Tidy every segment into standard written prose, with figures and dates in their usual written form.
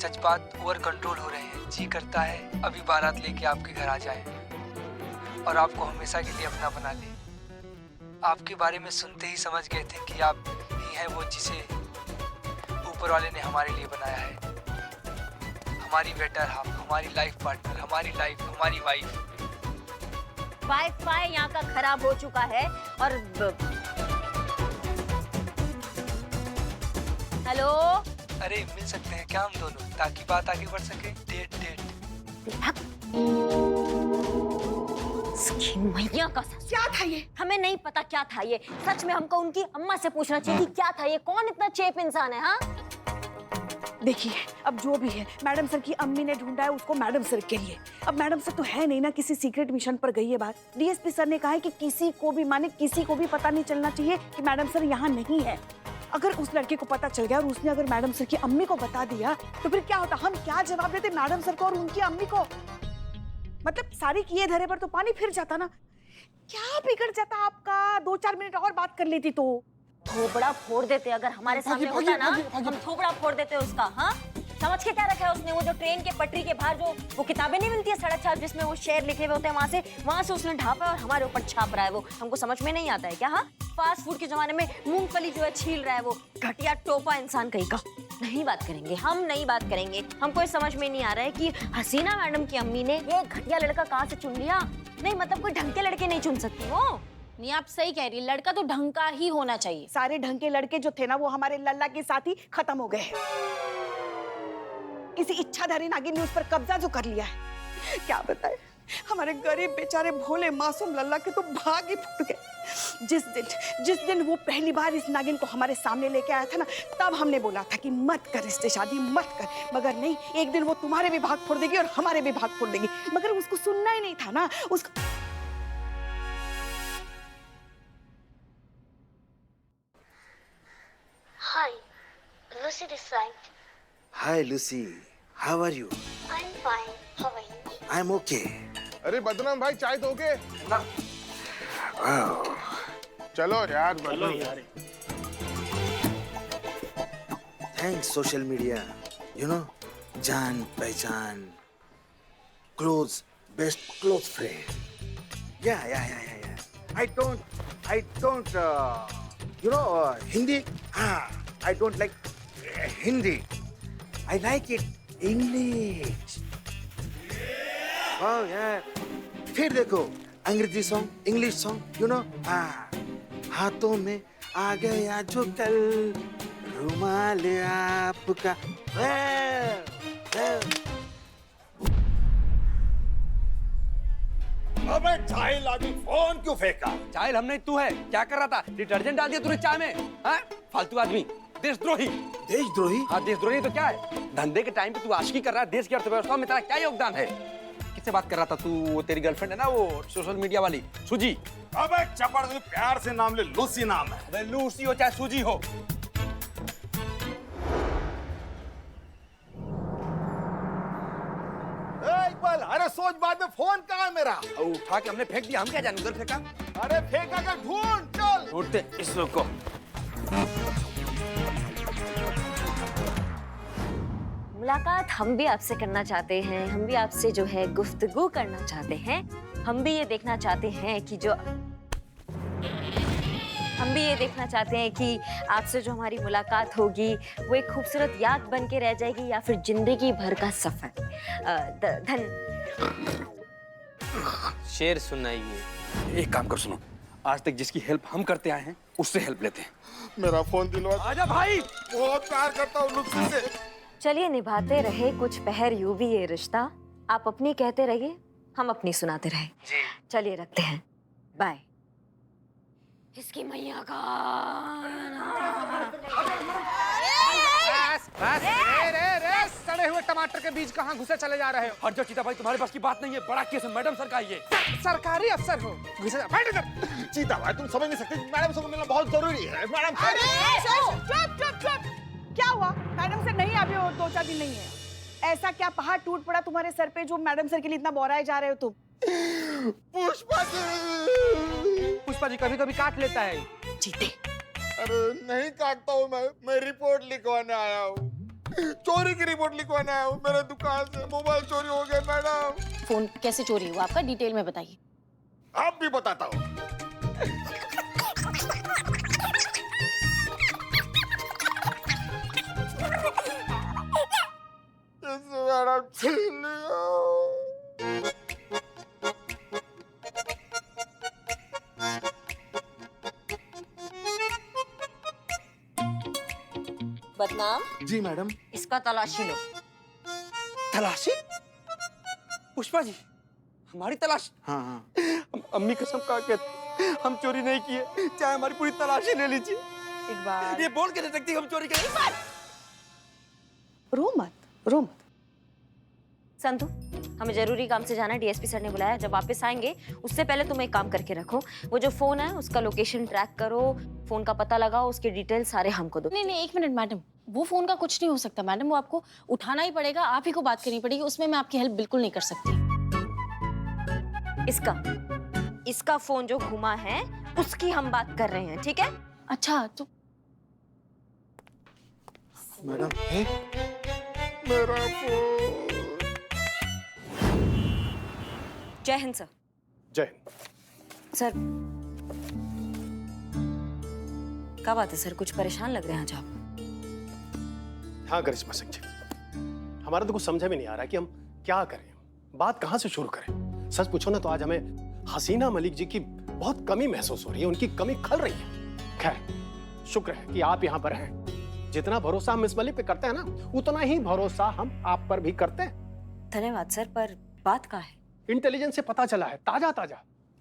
जज्बात over control हो रहे हैं। जी करता है अभी बारात लेके आपके घर आ जाए और आपको हमेशा के लिए अपना बना ले। आपके बारे में सुनते ही समझ गए थे कि आप ही हैं वो जिसे ऊपर वाले ने हमारे लिए बनाया है। हमारी बेटर हाफ, हमारी लाइफ पार्टनर, हमारी लाइफ, हमारी वाइफ। वाईफाई यहाँ का खराब हो चुका है और हेलो। अरे मिल सकते हैं क्या हम दोनों, ताकि बात आगे बढ़ सके। Date date. इसकी मैया का सच। क्या था ये? हमें नहीं पता क्या था ये। सच में हमको उनकी अम्मा से पूछना चाहिए कि क्या था ये। कौन इतना चेप इंसान है? हाँ देखिए, अब जो भी है, मैडम सर की अम्मी ने ढूंढा है उसको मैडम सर के लिए। अब मैडम सर तो है नहीं ना, किसी सीक्रेट मिशन पर गई है बात। डीएसपी सर ने कहा है कि किसी को भी, माने किसी को भी पता नहीं चलना चाहिए कि मैडम सर यहाँ नहीं है। अगर उस लड़के को पता चल गया और उसने अगर मैडम सर की अम्मी को बता दिया तो फिर क्या होता? हम क्या जवाब देते मैडम सर को और उनकी अम्मी को? मतलब सारी किए धरे पर तो पानी फिर जाता ना। क्या बिगड़ जाता आपका? 2-4 मिनट और बात कर लेती तो। थोबड़ा फोड़ देते अगर हमारे सामने होता ना, हम थोबड़ा फोड़ देते उसका। हाँ समझ के क्या रखा है उसने? वो जो ट्रेन के पटरी के बाहर जो वो किताबें नहीं मिलती है सड़क छाप, जिसमें वो शेर लिखे हुए होते हैं, वहां से उसने ढापा और हमारे ऊपर छाप रहा है। वो हमको समझ में नहीं आता है क्या? हाँ फास्ट फूड के जमाने में मूंगफली जो है छील रहा है, वो घटिया टोपा इंसान कहीं का। नहीं बात करेंगे, हम नहीं बात करेंगे। हमको ये समझ में नहीं आ रहा है कि हसीना मैडम की अम्मी ने ये घटिया लड़का कहाँ से चुन लिया। नहीं मतलब कोई ढंग के लड़के नहीं चुन सकती वो। नहीं आप सही कह रही है, लड़का तो ढंग का ही होना चाहिए। सारे ढंग के लड़के जो थे ना वो हमारे लल्ला के साथ ही खत्म हो गए। किसी इच्छाधारी नागिन ने उस पर कब्जा जो कर लिया है, क्या बताए। हमारे गरीब बेचारे भोले मासूम लल्ला के तो भाग ही फूट गए। जिस दिन वो पहली बार इस नागिन को हमारे सामने लेके आया था ना, तब हमने बोला था कि मत कर इससे शादी, मत कर। मगर नहीं, एक दिन वो तुम्हारे भी भाग फोड़ देगी और हमारे भी भाग फोड़ देगी। मगर उसको सुनना ही नहीं था ना उसको। Hi, Lucy this side. Hi Lucy, how are you? I'm fine. How are you? I'm okay. अरे बदनाम भाई चाय तो ओके। Wow. चलो यार चलो यार। Thanks social media. You know, जान पहचान, close, best close friend. Yeah. I don't. You know, Hindi. I don't like Hindi. I like it English. Oh yeah. फिर देखो अंग्रेजी song, English song, you know. हाथों में आ गया जो कल रुमाल आपका। अबे जाहिल आदमी, फोन क्यों फेंका? जाहिल हमने, तू है क्या कर रहा था? डिटर्जेंट डाल दिया तूने चाय में? हाँ फालतू आदमी, देशद्रोही। देशद्रोही? हाँ देशद्रोही तो क्या है? धंधे के टाइम पे तू आशिकी कर रहा है, देश की अर्थव्यवस्था में तेरा क्या योगदान है? किससे बात कर रहा था तू? वो तेरी गर्लफ्रेंड है ना, वो सोशल मीडिया वाली सुजी। अबे चपड़, तू प्यार से नाम ले, लूसी नाम है। अबे लूसी हो चाहे सुजी हो। इकबाल, अरे सोच बाद में फोन कहाँ है मेरा? उठा के हमने फेंक दिया, हम क्या जाने उधर फेंका। अरे फेंका कर, ढूंढ चल। ढूंढते इस लोग को। मुलाकात हम भी आपसे करना चाहते हैं, हम भी आपसे जो है गुफ्तगू करना चाहते हैं। हम भी ये देखना चाहते हैं कि आपसे जो हमारी मुलाकात होगी वो एक खूबसूरत याद बन के रह जाएगी या फिर जिंदगी भर का सफर। शेर सुनाइए। एक काम कर सुनो, आज तक जिसकी हेल्प हम करते आए हैं उससे हेल्प लेते हैं। मेरा फोन दिलवा। आजा भाई। बहुत प्यार करता हूँ लुत्फी से। चलिए निभाते रहे कुछ पहर यूं भी ये रिश्ता। आप अपनी कहते रहिए, हम अपनी सुनाते रहे। चलिए रखते हैं, बाय। इसकी मैया का सड़े हुए टमाटर के बीज कहाँ घुसे चले जा रहे हो? हट जाओ चीता भाई, तुम्हारे पास की बात नहीं है। बड़ा केस है, मैडम सर का ये। सरकारी अफसर हो, घुसे जा। बैठ इधर। चीता भाई तुम समझ नहीं सकते, मैडम से मिलना बहुत जरूरी है। मैडम चुप। क्या हुआ? मैडम सर नहीं अभी, और 2-4 दिन नहीं है। ऐसा क्या पहाड़ टूट पड़ा तुम्हारे सर पे जो मैडम सर के लिए इतना बोराए जा रहे हो तुम? पुष्पा जी कभी कभी काट लेता है। जीते। अरे नहीं काटता हूँ मैं रिपोर्ट लिखवाने आया हूँ। चोरी की रिपोर्ट लिखवाना है मेरे दुकान से मोबाइल चोरी हो गया मैडम। फोन कैसे चोरी हुआ आपका, डिटेल में बताइए। आप भी बताता हूँ। मैडम छीन लिया। बदनाम, जी मैडम। इसका तलाशी लो। तलाशी? पुष्पा जी, हमारी तलाश? हाँ हाँ। अम्मी कसम खा के हम चोरी नहीं किए, चाहे हमारी पूरी तलाशी ले लीजिए। एक बार ये बोल के दे सकती हम चोरी करें। रो मत। संतु, हमें जरूरी काम से जाना है, डीएसपी सर ने बुलाया। जब वापस आएंगे उससे पहले तुम एक काम करके रखो, वो जो फोन है उसका लोकेशन ट्रैक करो, फोन का पता लगाओ, उसके डिटेल सारे हमको दो। नहीं नहीं, एक मिनट मैडम, वो फोन का कुछ नहीं हो सकता मैडम, वो आपको उठाना ही पड़ेगा, आप ही को बात करनी पड़ेगी, उसमें मैं आपकी हेल्प बिल्कुल नहीं कर सकती। इसका फोन जो घुमा है उसकी हम बात कर रहे हैं, ठीक है? अच्छा तो मैडम मेरा फोन। जय हिंद सर। जय हिंद। सर क्या बात है सर, कुछ परेशान लग रहे हैं आज आप। हाँ करिश्मा सिंह जी, हमारा तो कुछ समझ में नहीं आ रहा कि हम क्या करें, बात कहाँ से शुरू करें। सच पूछो ना तो आज हमें हसीना मलिक जी की बहुत कमी महसूस हो रही है, उनकी कमी खल रही है। खैर शुक्र है कि आप यहाँ पर हैं। जितना भरोसा हम मिस मलिक पे करते हैं ना, उतना ही भरोसा हम आप पर भी करते हैं। धन्यवाद सर, पर बात क्या है? इंटेलिजेंस से पता चला है ताजा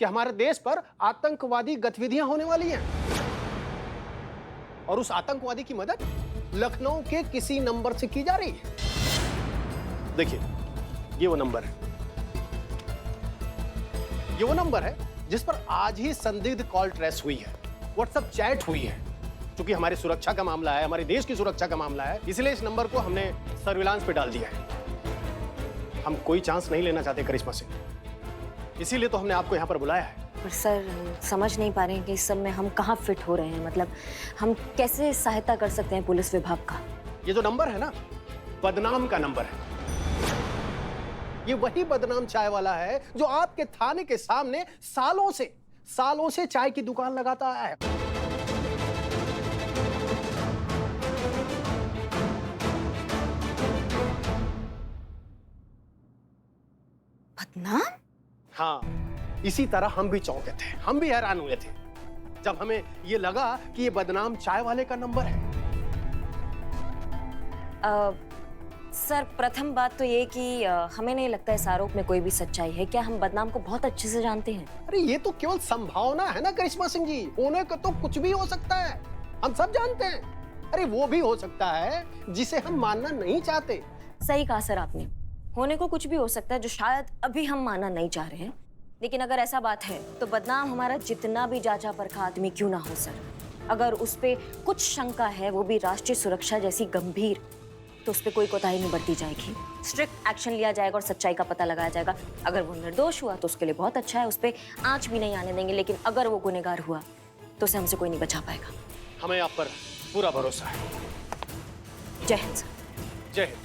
कि हमारे देश पर आतंकवादी गतिविधियां होने वाली हैं, और उस आतंकवादी की मदद लखनऊ के किसी नंबर से की जा रही है। देखिए ये वो नंबर है, ये वो नंबर है जिस पर आज ही संदिग्ध कॉल ट्रेस हुई है, व्हाट्सएप चैट हुई है। क्योंकि हमारी सुरक्षा का मामला है, हमारे देश की सुरक्षा का मामला है, इसलिए इस नंबर को हमने सर्विलांस पे डाल दिया है। हम कोई चांस नहीं लेना चाहते करिश्मा सिंह, इसीलिए तो हमने आपको यहाँ पर बुलाया है। पर सर हम समझ नहीं पा रहे हैं कि इस सब में हम कहाँ फिट हो रहे हैं, मतलब हम कैसे सहायता कर सकते हैं पुलिस विभाग का। ये जो नंबर है ना, बदनाम का नंबर है। ये वही बदनाम चाय वाला है जो आपके थाने के सामने सालों से चाय की दुकान लगाता है। बदनाम? हाँ, इसी तरह हम भी चौंके थे, हम भी हैरान हुए थे जब हमें ये लगा कि ये बदनाम चाय वाले का नंबर है। सर प्रथम बात तो ये कि हमें नहीं लगता इस आरोप में कोई भी सच्चाई है। क्या हम बदनाम को बहुत अच्छे से जानते हैं? अरे ये तो केवल संभावना है ना करिश्मा सिंह जी, होने को तो कुछ भी हो सकता है, हम सब जानते हैं। अरे वो भी हो सकता है जिसे हम मानना नहीं चाहते। सही कहा सर आपने, होने को कुछ भी हो सकता है जो शायद अभी हम मानना नहीं चाह रहे हैं। लेकिन अगर ऐसा बात है तो बदनाम हमारा जितना भी जांचा परखा आदमी क्यों ना हो सर, अगर उस पे कुछ शंका है, वो भी राष्ट्रीय सुरक्षा जैसी गंभीर, तो उस पे कोई कोताही नहीं बरती जाएगी। स्ट्रिक्ट एक्शन लिया जाएगा और सच्चाई का पता लगाया जाएगा। अगर वो निर्दोष हुआ तो उसके लिए बहुत अच्छा है, उस पे आंच भी नहीं आने देंगे। लेकिन अगर वो गुनहगार हुआ तो उसे हमसे कोई नहीं बचा पाएगा। हमें आप पर पूरा भरोसा है। जय हिंद सर। जय हिंद।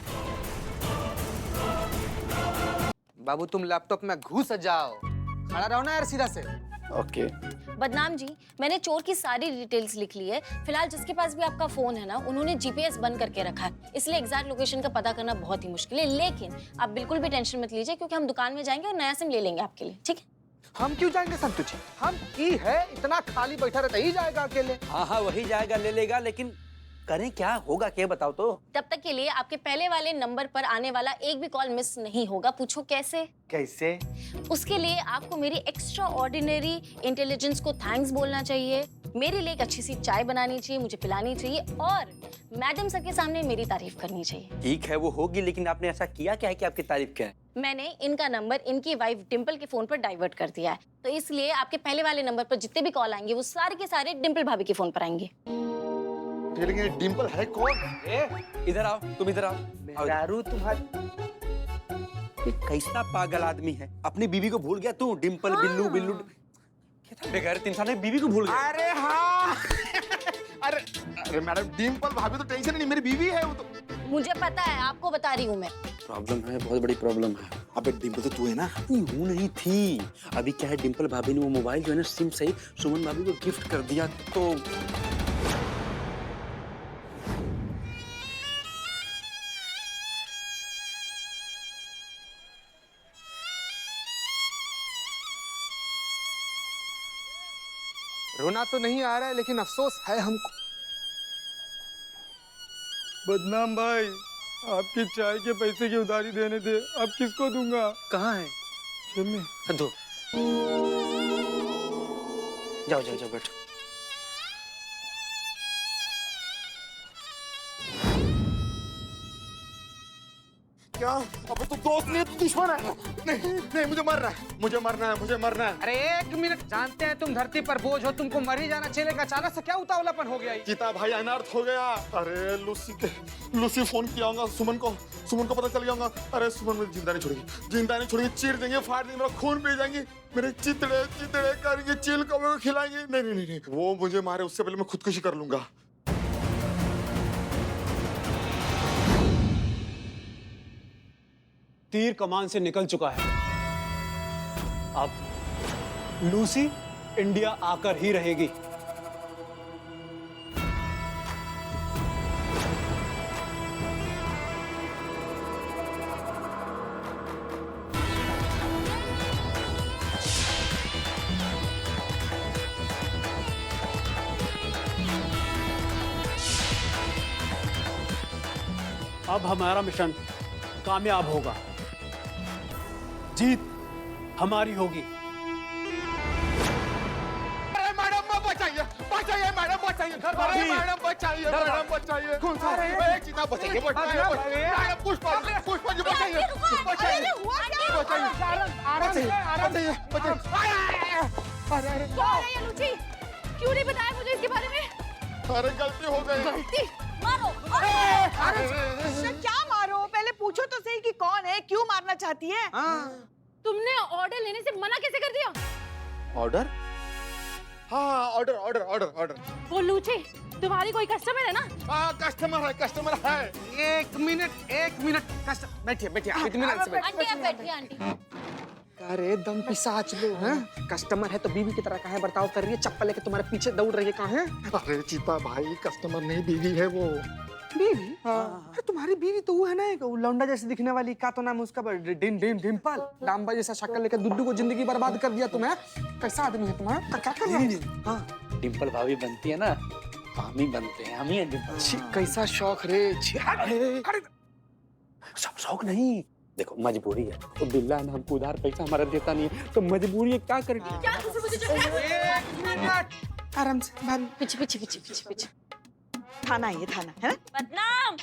बाबू तुम लैपटॉप में घुस जाओ, खड़ा रहो ना यार सीधा से। ओके। बदनाम जी, मैंने चोर की सारी डिटेल्स लिख ली है। फिलहाल जिसके पास भी आपका फोन है ना, उन्होंने जीपीएस बंद करके रखा है, इसलिए एग्जैक्ट लोकेशन का पता करना बहुत ही मुश्किल है। लेकिन आप बिल्कुल भी टेंशन मत लीजिए, क्योंकि हम दुकान में जाएंगे और नया सिम ले लेंगे आपके लिए, ठीक है? हम क्यों जाएंगे संतु जी, हम ही है, इतना खाली बैठा रहता ही जाएगा अकेले। हाँ हाँ वही जाएगा, ले लेगा, लेकिन करें क्या, होगा क्या बताओ तो। तब तक के लिए आपके पहले वाले नंबर पर आने वाला एक भी कॉल मिस नहीं होगा। पूछो कैसे? कैसे? उसके लिए आपको मेरी एक्स्ट्रा ऑर्डिनरी इंटेलिजेंस को थैंक्स बोलना चाहिए, मेरे लिए एक अच्छी सी चाय बनानी चाहिए, मुझे पिलानी चाहिए, और मैडम सर के सामने मेरी तारीफ करनी चाहिए। ठीक है वो होगी, लेकिन आपने ऐसा किया क्या है कि आपकी तारीफ क्या है? मैंने इनका नंबर इनकी वाइफ डिम्पल के फोन पर डाइवर्ट कर दिया है, तो इसलिए आपके पहले वाले नंबर पर जितने भी कॉल आएंगे वो सारे के सारे डिम्पल भाभी के फोन पर आएंगे। लेकिन डिम्पल है कौन? इधर आओ, तुम इधर आओ। दारू तुम्हारी ये कैसा पागल आदमी है, अपनी बीवी को भूल गया तू। डिम्पल बिल्लू बिल्लू बेगैरत इंसान है, बीवी को भूल गया। अरे हाँ अरे मैडम डिम्पल भाभी तो टेंशन नहीं, मेरी बीवी है वो तो। मुझे पता है, आपको बता रही हूँ मैं। प्रॉब्लम है, बहुत बड़ी प्रॉब्लम है। अबे डिम्पल तो तू है ना? हूँ नहीं थी। अभी क्या है, डिम्पल भाभी ने वो मोबाइल जो है ना सिम सही सुमन भाभी को गिफ्ट कर दिया तो रोना तो नहीं आ रहा है लेकिन अफसोस है हमको। बदनाम भाई, आपकी चाय के पैसे की उधारी देने दे, अब किसको दूंगा? कहाँ है? जेब में। दो। जाओ जाओ जाओ बैठो। क्या? अब तो दोस्त नहीं, तू दुश्मन है। नहीं नहीं, मुझे मरना है, मुझे मरना है, मुझे मरना है। अरे एक मिनट, जानते हैं तुम धरती पर बोझ हो, तुमको मर ही जाना चाहिए, अचानक से क्या उतावलापन हो गया? गीता भाई अनर्थ हो गया। अरे लूसी फोन किया होगा सुमन को पता चल गया होगा। अरे सुमन मुझे जिंदा नहीं छोड़ेगी, चीर देंगे, फाड़ देंगे, मेरा खून पी जाएंगे, मेरे चितड़े करेंगे, चील कौवे को खिलाएंगे। नहीं, वो मुझे मारे उससे पहले मैं खुदकुशी कर लूंगा। तीर कमान से निकल चुका है। अब लूसी इंडिया आकर ही रहेगी। अब हमारा मिशन कामयाब होगा, जीत हमारी होगी। अरे मैडम बचाइए, बचाइए मैडम, बचाइए। अरे मैडम बचाइए, मैडम बचाइए। कौन सा? एक चीता बचाइए, मैडम पुष्पा जी बचाइए, बचाइए, लूची, क्यों नहीं बताया मुझे इसके बारे में? अरे गलती हो गई। गलती? मारो। क्या मारो? पहले पूछो तो सही कि कौन है, क्यों मारना चाहती है? तुमने ऑर्डर लेने से मना कैसे कर दिया? ऑर्डर? हाँ, ऑर्डर। वो लूची, तुम्हारी कोई कस्टमर है ना? हाँ, कस्टमर है। एक मिनट, बैठिए, इत्मीनान से बैठिए। आंटी आप बैठिए, आंटी। अरे दम पिसाच लो हैं? कस्टमर है तो बीवी की तरह काहे बर्ताव कर रही है? चप्पल लेके तुम्हारे पीछे दौड़ रही है, कहाँ है? अरे चीता भाई, कस्टमर नहीं, बीवी है वो। बीवी? अरे तुम्हारी बीवी तो वो है ना, एक लौंडा जैसे दिखने वाली, क्या तो नाम है उसका? डिम्पल। डांबा जैसा शक्ल लेकर दुड्डू को जिंदगी बर्बाद कर दिया तुम्हें। कैसा आदमी है तुम्हारा? क्या कर रहा है? हाँ, डिम्पल भाभी बनती है ना, हम ही बनते हैं, हम ही हैं डिम्पल। छी, कैसा शौक रे। अरे शौक नहीं, देखो मजबूरी है। तो बिल्ला ने हमको उधार पैसा हमारा देता नहीं है, तो मजबूरी है, क्या करें? आराम से भाभी। पीछे। थाना है, ये थाना है ना? बदनाम।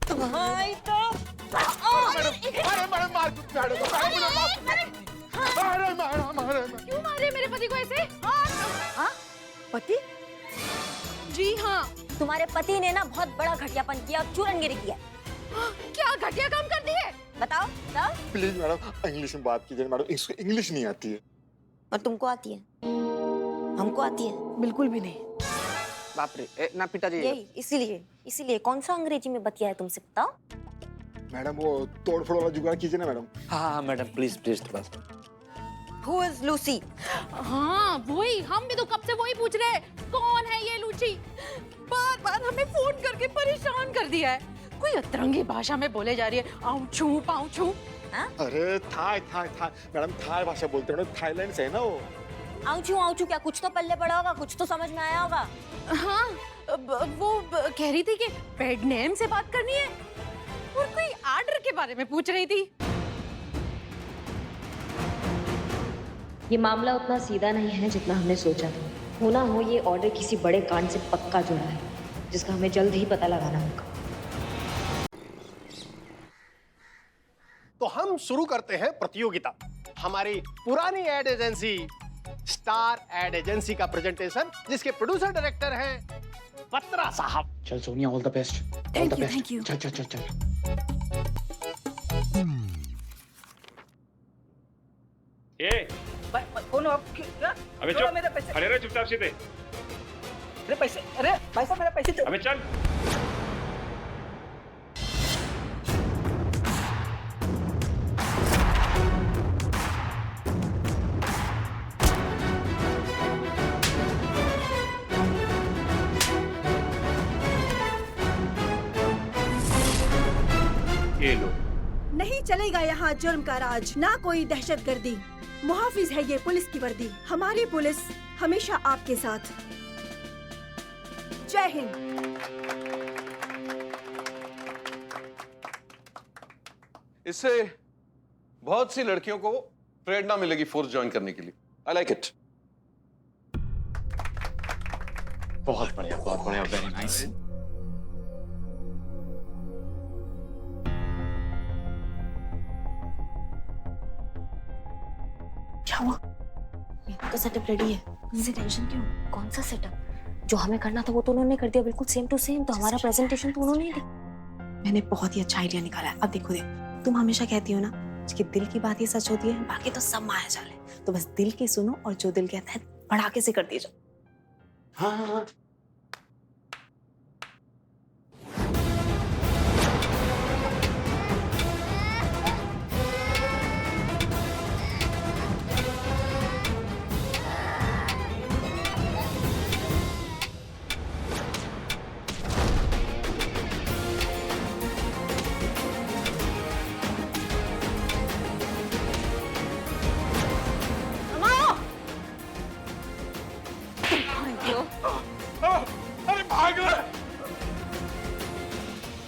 भाई तो अरे मैडम मार दो, मैडम। क्यों मारे मेरे पति को ऐसे? हाँ? पति? जी हाँ। तुम्हारे पति ने ना बहुत बड़ा घटियापन किया, चूरनगिरी किया। क्या घटिया काम कर दिए? बताओ। प्लीज मैडम इंग्लिश में बात कीजिए मैडम, इसको इंग्लिश नहीं आती है। और तुमको आती है? हमको आती है? बिल्कुल भी नहीं। बाप रे, ना पिताजी। यही इसीलिए कौन सा अंग्रेजी में बतिया है तुमसे, बताओ। मैडम वो तोड़ फोड़ वाला जुगाड़ कीजिए ना मैडम। हाँ मैडम, प्लीज थोड़ा सा। Who is Lucy? हाँ वही, हम भी तो कब से वही पूछ रहे हैं, कौन है ये लूची? बार हमें फोन करके परेशान कर दिया है। कोई अतरंगी भाषा में बोले जा रही है, आऊं छू पाऊं छू। अरे थाई मैडम, थाई भाषा बोलते हैं, थाईलैंड से है ना वो। आऊं छू क्या? कुछ तो पल्ले पड़ा होगा, कुछ तो समझ में आया होगा। हाँ, वो कह रही थी कि पेड नेम से बात करनी है और कोई ऑर्डर के बारे में पूछ रही थी। ये मामला उतना सीधा नहीं है जितना हमने सोचा था। होना हो ये ऑर्डर किसी बड़े कांड से पक्का जुड़ा है, जिसका हमें जल्द ही पता लगाना होगा। तो हम शुरू करते हैं प्रतियोगिता। हमारी पुरानी ad agency star ad agency का प्रेजेंटेशन, जिसके प्रोड्यूसर डायरेक्टर हैं पत्रा साहब। चल Sonia, all the best. Thank you. चल। ये कौन हो आप? क्या? अबे चुप, खड़े रहो चुपचाप सीधे। अरे पैसे, अरे भाई साहब मेरे पैसे दो। अबे चल। ये लो। नहीं चलेगा यहाँ जुर्म का राज, ना कोई दहशतगर्दी। मुहाफिज है ये पुलिस की वर्दी, हमारी पुलिस हमेशा आपके साथ। जय हिंद। इससे बहुत सी लड़कियों को प्रेरणा मिलेगी फोर्स ज्वाइन करने के लिए। I like it. बहुत बढ़िया, वेरी नाइस। क्या हुआ? मेरा तो सेटअप रेडी है, मुझे टेंशन क्यों? कौन सा सेटअप? जो हमें करना था वो तो उन्होंने कर दिया, बिल्कुल सेम टू सेम। तो हमारा प्रेजेंटेशन तो उन्होंने ही दिया। मैंने बहुत ही अच्छा आइडिया निकाला है। अब देखो तुम हमेशा कहती हो ना कि दिल की बात ही सच होती है, बाकी तो सब माया जाल है। तो बस दिल की सुनो और जो दिल कहता है भड़ाके से कर दिए जाओ। हाँ।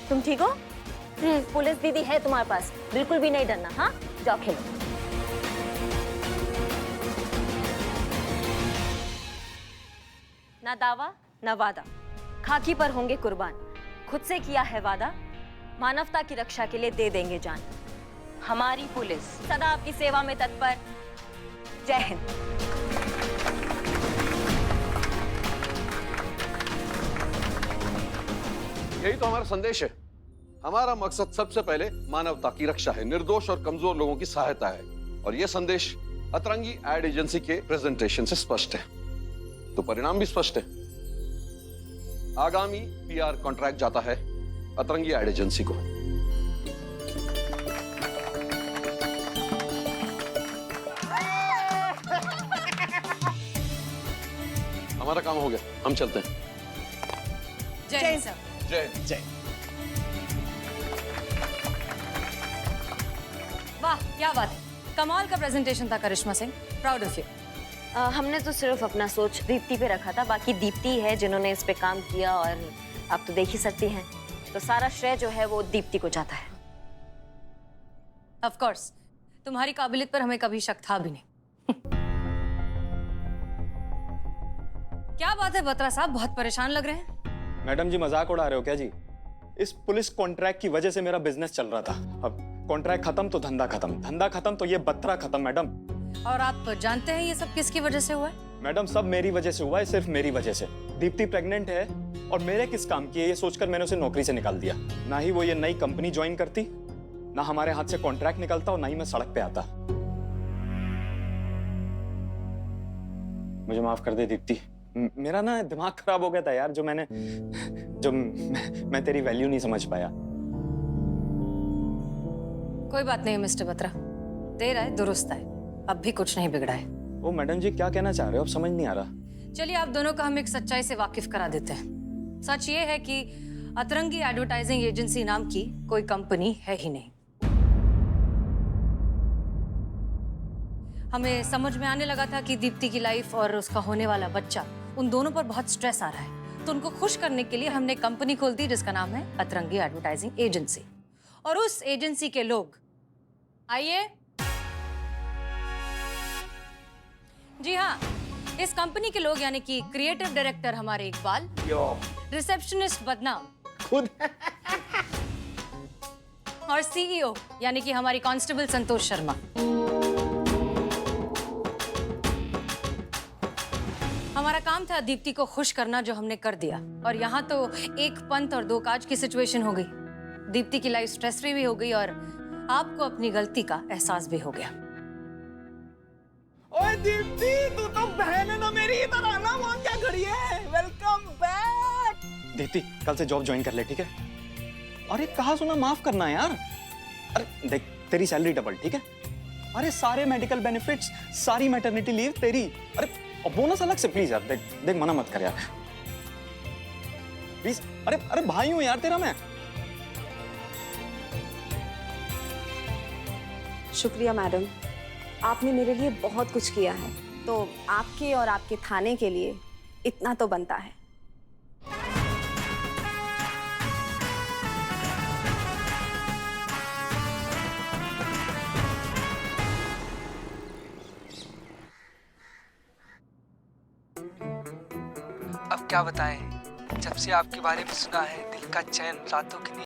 तुम ठीक हो? पुलिस दीदी है तुम्हारे पास, बिल्कुल भी नहीं डरना। हाँ, जाओ खेलो। ना दावा ना वादा, खाकी पर होंगे कुर्बान। खुद से किया है वादा, मानवता की रक्षा के लिए दे देंगे जान। हमारी पुलिस सदा आपकी सेवा में तत्पर। जय हिंद। यही तो हमारा संदेश है। हमारा मकसद सबसे पहले मानवता की रक्षा है, निर्दोष और कमजोर लोगों की सहायता है। और यह संदेश अतरंगी एड एजेंसी के प्रेजेंटेशन से स्पष्ट है, तो परिणाम भी स्पष्ट है। आगामी पीआर कॉन्ट्रैक्ट जाता है अतरंगी एड एजेंसी को। हमारा काम हो गया, हम चलते हैं। जय सर। जय जय। वाह, क्या बात है, कमाल का प्रेजेंटेशन था करिश्मा सिंह, प्राउड ऑफ यू। हमने तो सिर्फ अपना सोच दीप्ति पे रखा था, बाकी दीप्ति है जिन्होंने इस पे काम किया, और आप तो देख ही सकती हैं, तो सारा श्रेय जो है वो दीप्ति को जाता है। ऑफ कोर्स, तुम्हारी काबिलियत पर हमें कभी शक था भी नहीं। क्या बात है बत्रा साहब, बहुत परेशान लग रहे हैं। मैडम जी मजाक उड़ा रहे हो क्या जी? इस पुलिस कॉन्ट्रैक्ट की वजह से मेरा बिजनेस चल रहा था। अब कॉन्ट्रैक्ट खत्म तो धंधा खत्म, धंधा खत्म तो ये बत्रा खत्म मैडम। और आप जानते हैं ये सब किसकी वजह से हुआ है? मैडम सब मेरी वजह से हुआ है, सिर्फ मेरी वजह से। दीप्ति प्रेग्नेंट है और मेरे किस काम की है ये सोचकर मैंने उसे नौकरी से निकाल दिया। ना ही वो ये नई कंपनी ज्वाइन करती, ना हमारे हाथ से कॉन्ट्रैक्ट निकलता और ना ही मैं सड़क पे आता। मुझे माफ कर दे दीप्ति, मेरा ना दिमाग खराब हो गया था यार, जो मैं तेरी वैल्यू नहीं समझ पाया। कोई बात नहीं मिस्टर बत्रा, देर आए दुरुस्त आए, अब भी कुछ नहीं बिगड़ा है। ओ मैडम जी क्या कहना चाह रहे हो, अब समझ नहीं आ रहा। चलिए आप दोनों का हम एक सच्चाई से वाकिफ करा देते हैं। सच ये है कि अतरंगी एडवर्टाइजिंग एजेंसी नाम की कोई कंपनी है ही नहीं। हमें समझ में आने लगा था कि दीप्ति की लाइफ और उसका होने वाला बच्चा, उन दोनों पर बहुत स्ट्रेस आ रहा है, तो उनको खुश करने के लिए हमने कंपनी खोल दी जिसका नाम है अतरंगी एडवर्टाइजिंग एजेंसी। और उस एजेंसी के लोग, आइए जी हाँ, इस कंपनी के लोग यानी कि क्रिएटिव डायरेक्टर हमारे इकबाल, रिसेप्शनिस्ट बदनाम खुद, और सीईओ यानी कि हमारी कांस्टेबल संतोष शर्मा। हमारा काम था दीप्ति को खुश करना, जो हमने कर दिया। और यहाँ तो एक पंथ और दो काज की सिचुएशन हो गई। दीप्ति की लाइफ स्ट्रेस फ्री भी हो गई और आपको अपनी गलती का एहसास भी हो गया। ओए दीप्ति, तू तो बहन है ना मेरी, इधर आना, वहाँ क्या खड़ी है? वेलकम। बैड। दीप्ति कल से जॉब ज्वाइन कर ले, ठीक है? अरे कहा सुना माफ करना यार। अरे देख तेरी सैलरी डबल, ठीक है? अरे सारे मेडिकल बेनिफिट्स, सारी मैटरनिटी लीव तेरी। अरे बोनस अलग से प्लीज यार, देख देख मना मत कर यार प्लीज। अरे अरे भाई हूं यार तेरा मैं। शुक्रिया मैडम, आपने मेरे लिए बहुत कुछ किया है, तो आपके और आपके थाने के लिए इतना तो बनता है। अब क्या बताएं, जब से आपके बारे में सुना है दिल का चैन, रातों की नींद